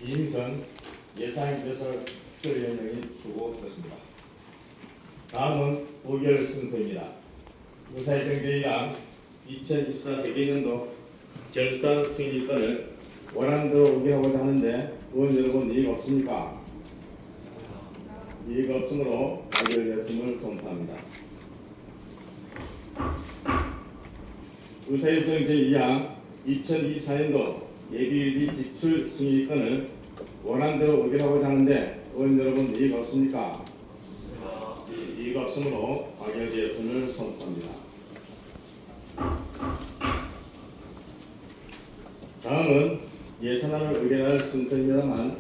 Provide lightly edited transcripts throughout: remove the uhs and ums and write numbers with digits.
이임선 예산개설 특별위원장이 수고하셨습니다. 다음은 의결 순서입니다. 의사일정제의랑 2024 회계년도 결산 승인권을 원안대로 의결하고자 하는데 의원 여러분 이의가 없습니까? 이의가 없으므로 가결됐음을 선포합니다. 의사일정 제2항 2024년도 예비비 지출 승인권을 원안대로 의결하고자 하는데 의원 여러분 이의가 없습니까? 이의가 없으므로 가결되었음을 선포합니다. 다음은 예산안을 의결할 순서입니다만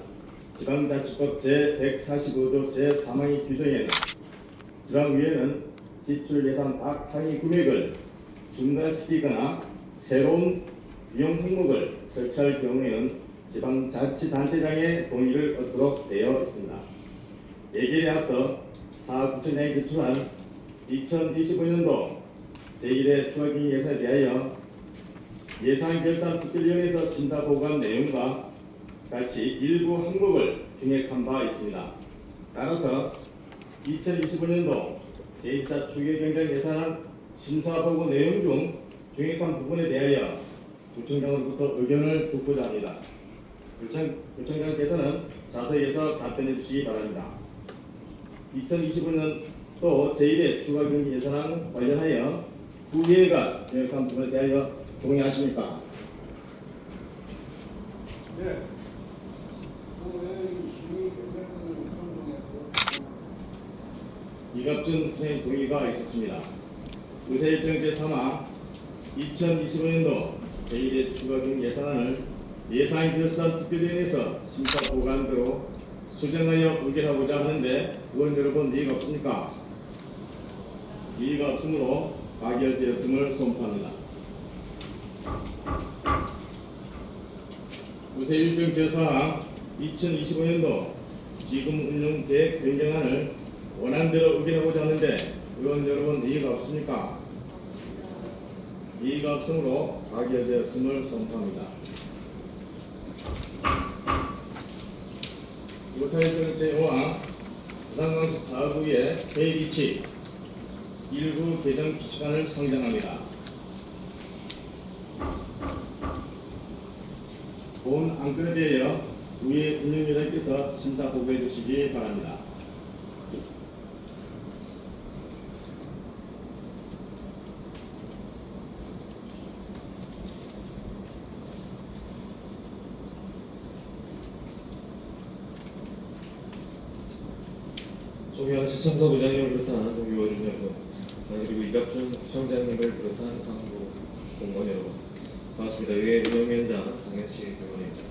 지방자치법 제145조 제3항의 규정에는 지방의회는 지출 예산 각 항의 금액을 중단시키거나 새로운 비용 항목을 설치할 경우에는 지방자치단체장의 동의를 얻도록 되어 있습니다. 예결에 앞서 사구청장이 제출한 2025년도 제1회 추가경정 예산에 대하여 예산결산특별위원회에서 심사보고한 내용과 같이 일부 항목을 증액한 바 있습니다. 따라서 2025년도 제1차 추가경정 예산안 심사보고 내용 중 증액한 부분에 대하여 구청장으로부터 의견을 듣고자 합니다. 구청장께서는 자세히서 답변해 주시기 바랍니다. 2025년 또 제1회 추가경정 예산안 관련하여 구의회가 증액한 부분에 대하여 동의하십니까? 네. 이갑준 부장님 동의가 있었습니다. 의사일정 제3항 2025년도 제1회 추가경정 예산안을 예산결산특별위원회에서 심사보고한대로 수정하여 의결하고자 하는데 의원 여러분 이의가 없습니까? 이의가 없으므로 가결되었음을 선포합니다. 의사일정 제4항 2025년도 기금운용계획 변경안을 원안대로 의결하고자 하는데 의원 여러분 이의가 없습니까? 이의가 없으므로 가결되었음을 선포합니다. 의사일정 제5항 부산광수 사업부의 회의비치 일부 개정 규칙안을 상정합니다. 본 안건에 대하여 의회 운영위원장께서 심사 보고해 주시기 바랍니다. 존경하는 시청사부장님을 비롯한 동의원 여러분, 그리고 이갑준 구청장님을 비롯한 강부 공무원 여러분, 반갑습니다. 의회 운영위원장 강현식 의원입니다.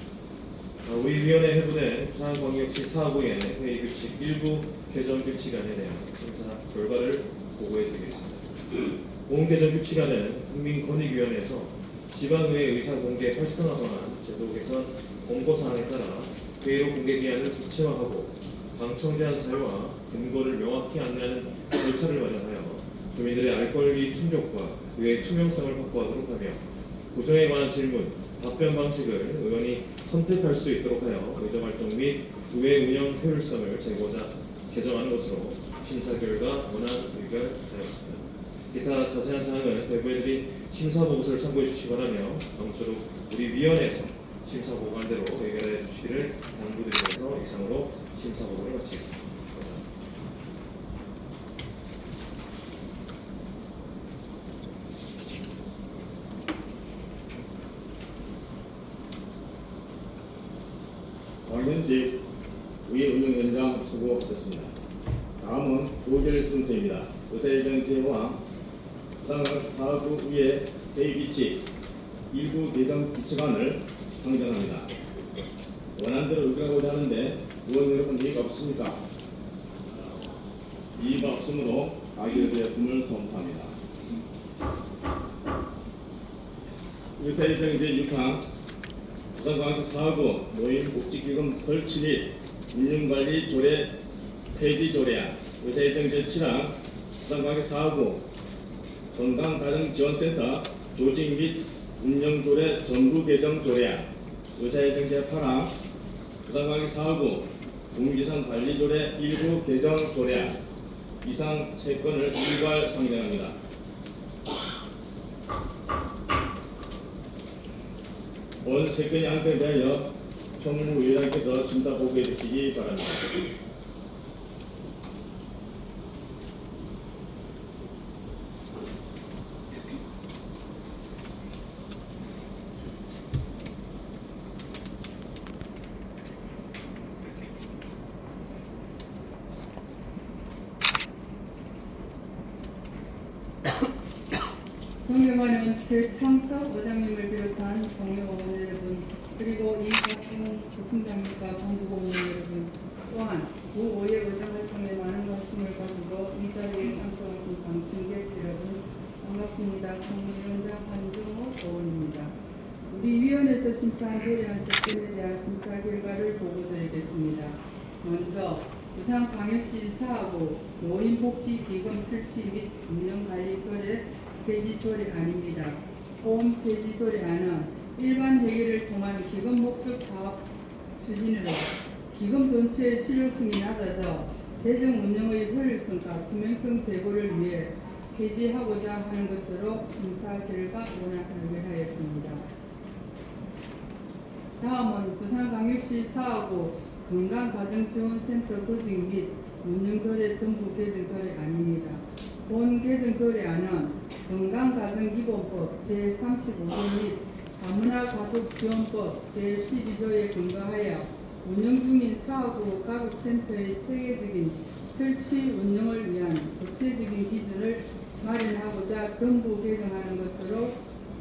우리 위원회 회부된 부산광역시 사부의 회의 규칙 일부 개정 규칙안에 대한 심사 결과를 보고해드리겠습니다. 본 개정 규칙안은 국민권익위원회에서 지방의회 의사 공개 활성화방안 제도 개선 공고사항에 따라 회의록 공개 기한을 구체화하고 방청 제한 사유와 근거를 명확히 안내하는 절차를 마련하여 주민들의 알 권리 충족과 의회 투명성을 확보하도록 하며 구정에 관한 질문, 답변 방식을 의원이 선택할 수 있도록 하여 의정활동 및 의회 운영 효율성을 제고자 개정하는 것으로 심사 결과 원안 의결하였습니다. 기타 자세한 사항은 대부해드린 심사보고서를 참고해 주시기 바라며 아무쪼록 우리 위원회에서 심사보고한 대로 의결해 주시기를 당부드리면서 이상으로 심사보고를 마치겠습니다. 강현식 의회 운영위원장 수고하셨습니다. 다음은 의결 순서입니다. 의사일정 제5항 부산광수 사업부 의회 회의비치 일부 개정 규칙안을 상정합니다. 원안대로 의결하고자 하는데 의원 여러분 이의가 없습니까? 이의가 없으므로 가결되었음을 선포합니다. 의사일정 제6항 부산광역시 사업부 노인복지기금 설치 및 운영관리 조례 폐지 조례안 의사일정 제7항 부산광역시 사업부 건강가정지원센터 조직 및 운영조례 전부 개정 조례안 의사일정 제8항 부산광역 사하구 공유재산관리조례 일부 개정 조례안 이상 3건을 일괄 상정합니다. 본 3건의 안건에 대하여 총무위원장께서 심사 보고해 주시기 바랍니다. 존경하는 최창석 의장님을 비롯한 동료 의원 여러분, 그리고 이박진 부총장님과 본부공무원 여러분, 또한 구의회 의정 활동에 많은 관심을 가지고 이 자리에 참석하신 방청객 여러분, 반갑습니다. 총무위원장 한정호 의원입니다. 우리 위원회에서 심사한 조례안 10건에 대한 심사 결과를 보고드리겠습니다. 먼저 부산광역시 사하구 노인복지기금 설치 및 운영관리소의 폐지 조례안입니다. 본 폐지 조례안은 일반 회계를 통한 기금 목적 사업 추진으로 기금 전체의 실효성이 낮아져 재정 운영의 효율성과 투명성 제고를 위해 폐지하고자 하는 것으로 심사 결과 의결하였습니다. 다음은 부산광역시 사하구 건강가정지원센터 조직 및 운영조례 전부 개정 조례안입니다. 본 개정 조례안은 건강가정기본법 제35조 및 다문화가족지원법 제12조에 근거하여 운영 중인 사하구 가족센터의 체계적인 설치 운영을 위한 구체적인 기준을 마련하고자 전부 개정하는 것으로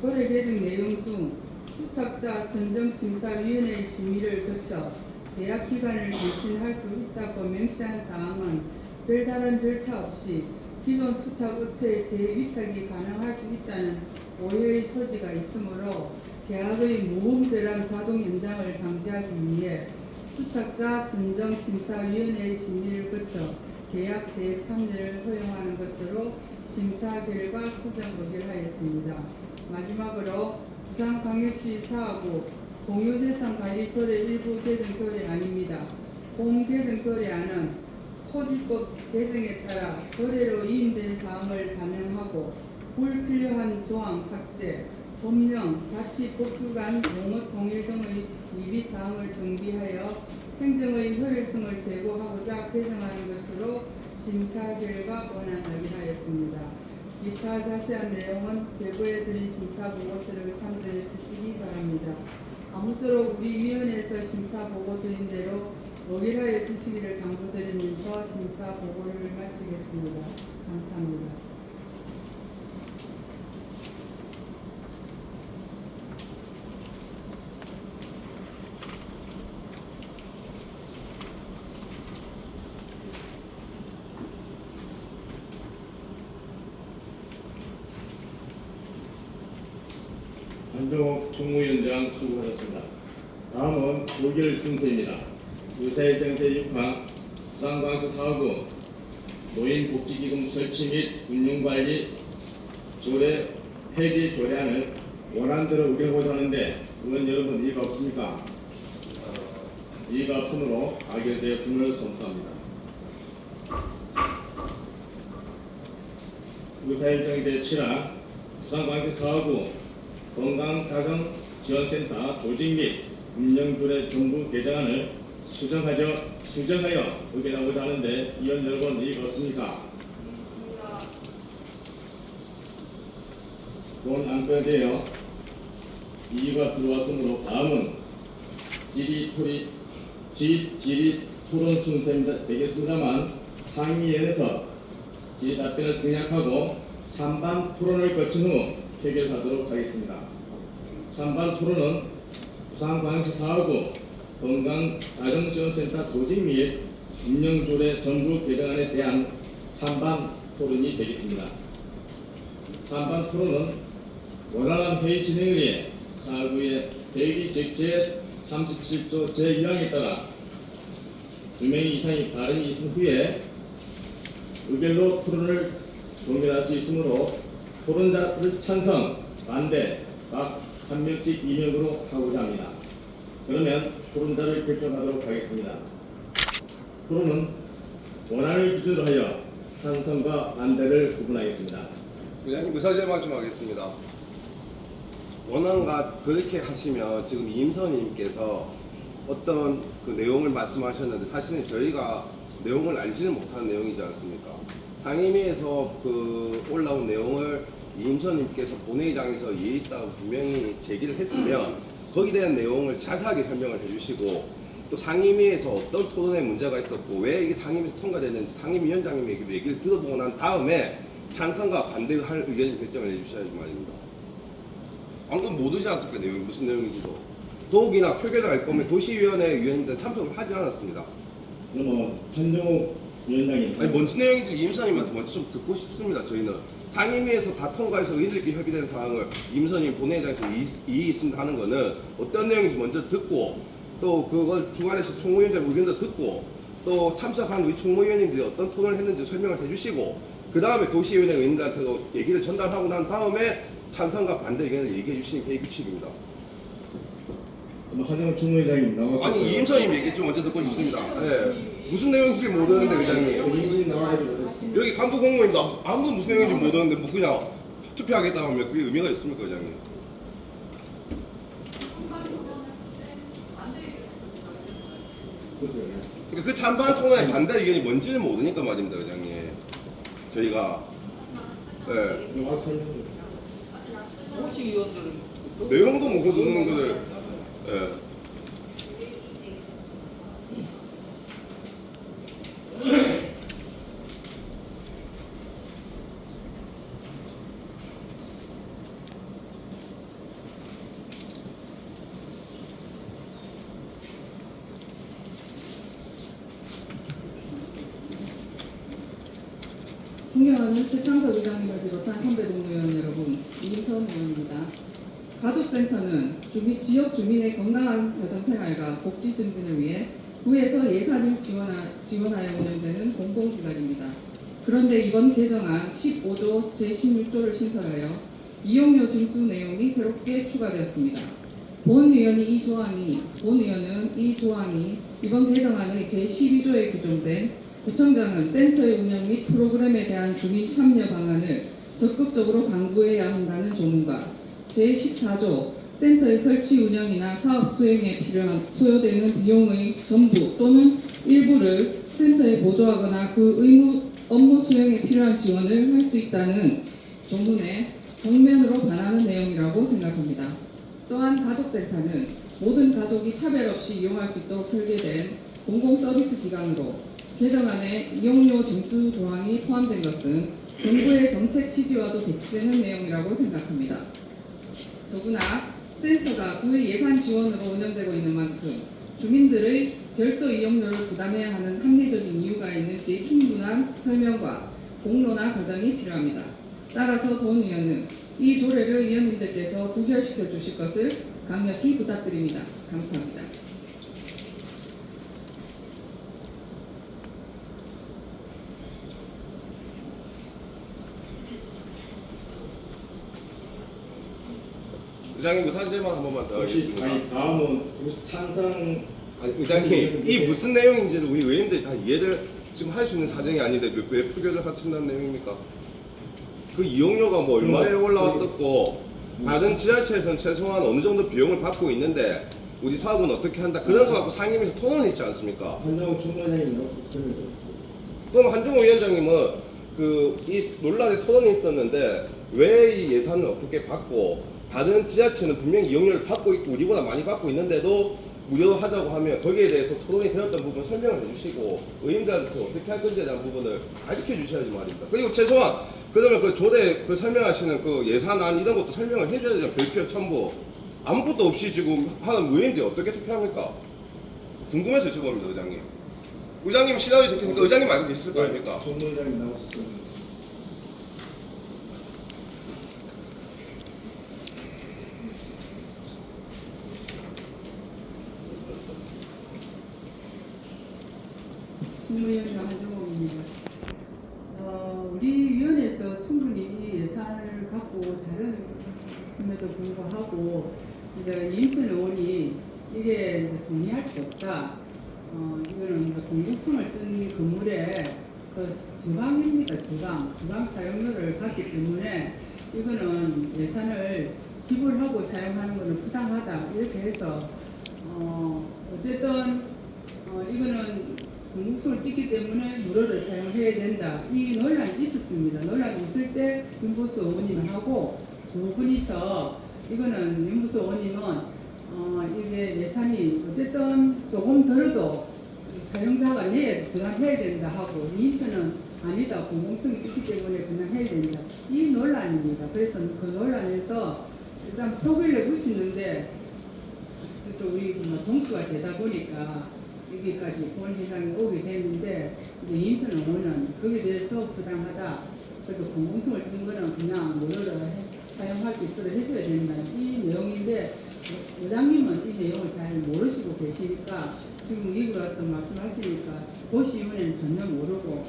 조례 개정 내용 중 수탁자 선정심사위원회의 심의를 거쳐 계약 기간을 갱신할 수 있다고 명시한 사항은 별다른 절차 없이 기존 수탁업체의 재위탁이 가능할 수 있다는 오해의 소지가 있으므로 계약의 무분별한 자동 연장을 방지하기 위해 수탁자 선정심사위원회의 심의를 거쳐 계약 재참여를 허용하는 것으로 심사 결과 수정 의결하였습니다. 마지막으로 부산광역시 사하구 공유재산관리조례 일부 개정 조례안입니다. 본 개정 조례안은 소지법 개정에 따라 조례로 이인된 사항을 반영하고 불필요한 조항 삭제, 법령, 자치법규 간 용어 통일 등의 위비 사항을 정비하여 행정의 효율성을 제고하고자 개정하는 것으로 심사 결과 원안 의결하였습니다. 기타 자세한 내용은 배부에 드린 심사 보고서를 참조해 주시기 바랍니다. 아무쪼록 우리 위원회에서 심사 보고 드린 대로 의결하여 주시기를 당부드리면서 심사 보고를 마치겠습니다. 감사합니다. 한종욱 총무위원장 수고하셨습니다. 다음은 의결 순서입니다. 의사일정 제6항 부산광역시 사하구 노인복지기금 설치 및 운영관리 조례 폐지 조례안을 원안대로 의결하고자 하는데 의원 여러분 이의가 없습니까? 이의가 없으므로 가결되었음을 선포합니다. 의사일정 제7항 부산광역시 사하구 건강가정지원센터 조직 및 운영조례 전부 개정안을 수정하여 의결하고자 하는데 위원 여러분 이의가 없습니까? 본 안건에 대하여 이의가 들어왔으므로 다음은 질의 토론 순서입니다. 되겠습니다만 상임위원회에서 질의 답변을 생략하고 찬반 토론을 거친 후 해결하도록 하겠습니다. 찬반 토론은 부산광역시 사하구 건강가정지원센터 조직 및 운영조례 전부 개정안에 대한 찬반 토론이 되겠습니다. 찬반 토론은 원활한 회의 진행을 위해 사하구의 회의 제37조 제2항에 따라 2명 이상의 발언이 있은 후에 의결로 토론을 종결할 수 있으므로 토론자를 찬성, 반대 각 한 명씩 임명으로 하고자 합니다. 그러면 토론자를 결정하도록 하겠습니다. 토론은 원안을 기준으로 하여 찬성과 반대를 구분하겠습니다. 의장님 의사제만 좀 하겠습니다. 원안과 그렇게 하시면 지금 이임선님께서 어떤 그 내용을 말씀하셨는데 사실은 저희가 내용을 알지는 못하는 내용이지 않습니까? 상임위에서 그 올라온 내용을 이임선님께서 본회의장에서 이해 있다고 분명히 제기를 했으면 거기에 대한 내용을 자세하게 설명을 해주시고 또 상임위에서 어떤 토론에 문제가 있었고 왜 이게 상임위에서 통과됐는지 상임위원장님에게 얘기를 들어보고 난 다음에 찬성과 반대할 의견 결정을 해주셔야지 말입니다. 방금 못 오지 않습니까? 내용이 무슨 내용인지도. 더욱이나 표결을 할 거면 도시위원회 위원님들은 참석을 하지 않았습니다. 그러면 한정욱 위원장님. 아니 무슨 내용인지 이임선님한테 먼저 좀 듣고 싶습니다. 저희는 상임위에서 다 통과해서 의원들끼리 협의된 사항을 이임선님 본회의장에서 이의 있습니다 하는 거는 어떤 내용인지 먼저 듣고 또 그걸 주관해서 총무위원장 의견도 듣고 또 참석한 우리 총무위원님들이 어떤 토론을 했는지 설명을 해주시고 그 다음에 도시위원회 의원들한테도 얘기를 전달하고 난 다음에 찬성과 반대 의견을 얘기해 주시는 게 규칙입니다. 한정욱 총무회장님 나왔어요. 아니 이임선님 얘기 좀 먼저 듣고 싶습니다. 예. 무슨 내용인지 모르는데 의장님 이임선님 나와야지 못했습니다. 여기 간부 공무원도 아무도 무슨 내용인지 모르는데 뭐 그냥 투표하겠다 하면 그게 의미가 있습니까 의장님? 그러니까 그 찬반 토론의 반대 의견이 뭔지를 모르니까 말입니다 의장님. 저희가 예. 나와서 설명해. 공식위원들은 내용도 못 듣는 거를 예. 존경하는 최창석 의장님을 비롯한 선배 동료의원 여러분, 이임선 의원입니다. 가족센터는 지역 주민의 건강한 가정생활과 복지 증진을 위해 구에서 예산을 지원하여 운영되는 공공기관입니다. 그런데 이번 개정안 15조 제16조를 신설하여 이용료 징수 내용이 새롭게 추가되었습니다. 본 의원은 이 조항이 이번 개정안의 제12조에 규정된 구청장은 센터의 운영 및 프로그램에 대한 주민 참여 방안을 적극적으로 강구해야 한다는 조문과 제14조 센터의 설치 운영이나 사업 수행에 소요되는 비용의 전부 또는 일부를 센터에 보조하거나 그 업무 수행에 필요한 지원을 할 수 있다는 조문에 정면으로 반하는 내용이라고 생각합니다. 또한 가족센터는 모든 가족이 차별 없이 이용할 수 있도록 설계된 공공서비스 기관으로 개정안에 이용료 징수 조항이 포함된 것은 정부의 정책 취지와도 배치되는 내용이라고 생각합니다. 더구나 센터가 구의 예산 지원으로 운영되고 있는 만큼 주민들의 별도 이용료를 부담해야 하는 합리적인 이유가 있는지 충분한 설명과 공론화 과정이 필요합니다. 따라서 본 의원은 이 조례를 의원님들께서 부결시켜 주실 것을 강력히 부탁드립니다. 감사합니다. 의장님 그 사실만 한 번만 더 혹시 하겠습니다. 다음은 찬성. 아니, 의장님 이 무슨 내용인지를 우리 의원들이 다 이해를 지금 할 수 있는 사정이 아닌데 왜 표결을 하신다는 내용입니까? 그 이용료가 뭐 얼마에 올라왔었고 다른 지자체에서는 최소한 어느 정도 비용을 받고 있는데 우리 사업은 어떻게 한다 그런 거 갖고 상임위에서 토론을 했지 않습니까? 한정욱 총무회장님 나와서 설명 좀. 그럼 한종호 위원장님은 그 이 논란의 토론이 있었는데 왜 이 예산을 어떻게 받고 다른 지자체는 분명히 이용료를 받고 있고 우리보다 많이 받고 있는데도 무료로 하자고 하면 거기에 대해서 토론이 되었던 부분 설명을 해주시고 의원들한테 어떻게 할 건지에 대한 부분을 가르쳐 주셔야지 말입니다. 그리고 최소한 그러면 그 조례 그 설명하시는 그 예산안 이런 것도 설명을 해줘야 되죠. 별표 첨부 아무것도 없이 지금 하는 의원들이 어떻게 투표합니까? 궁금해서 여쭤봅니다, 의장님. 의장님 시나리오 적혀있으니까 의장님 알고 계실 거 아닙니까? 총무회장님 나와서 설명. 총무위원장 한정옥입니다. 우리 위원회에서 충분히 이 예산을 갖고 다름에도 불구하고 이제 이임순 의원이 이게 이제 동의할 수 없다. 이거는 이제 공국성을 뜬 건물에 그 주방입니다. 주방 사용료를 받기 때문에 이거는 예산을 지불하고 사용하는 것은 부당하다. 이렇게 해서 어쨌든 이거는 공국성을 띠기 때문에 무료를 사용해야 된다. 이 논란이 있었습니다. 논란이 있을 때 윤보수 의원님하고 두 분이서 이거는 윤보수 의원님은 이게 예산이 어쨌든 조금 들어도 사용자가 부담해야 된다 하고 이임수는 아니다. 공공성이 있기 때문에 그냥 해야 된다. 이 논란입니다. 그래서 그 논란에서 일단 표기를 내부시는데 또 우리 동수가 되다 보니까 여기까지 본회장이 오게 됐는데 이제 이임수 의원은 거기에 대해서 부당하다. 그래도 공공성을 띈 거는 그냥 무료로 사용할 수 있도록 해줘야 된다. 이 내용인데 의장님은 이 내용을 잘 모르시고 계시니까 지금 여기 와서 말씀하시니까 고시위원회는 전혀 모르고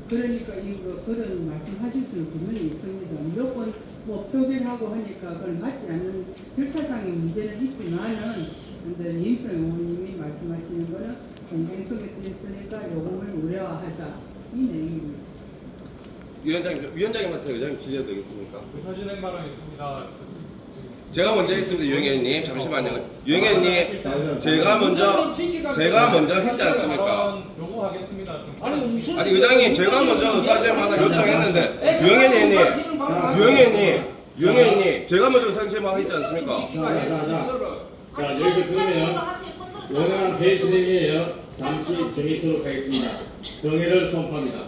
그러니까 이거 그런 말씀하실 수는 분명히 있습니다. 무조건 뭐 표결하고 하니까 그건 맞지 않는 절차상의 문제는 있지만은 이제 이임수 의원님이 말씀하시는 거는 공공성에 있으니까 요금을 무료화하자 이 내용입니다. 위원장님한테 의장님 질의해도 되겠습니까? 사진행 바람 있습니다. 제가 먼저 했습니다, 유영애님. 잠시만요. 유영애님, 제가 먼저 했지 않습니까? 요구하겠습니다. 아니 의장님, 제가 먼저 의사제마다 요청했는데 유영애님, 제가 먼저 의사제마다 했지 않습니까? 자, 여기서 그러면 원활한 회의 진행이에요. 잠시 정해토록 하겠습니다. 정회를 선포합니다.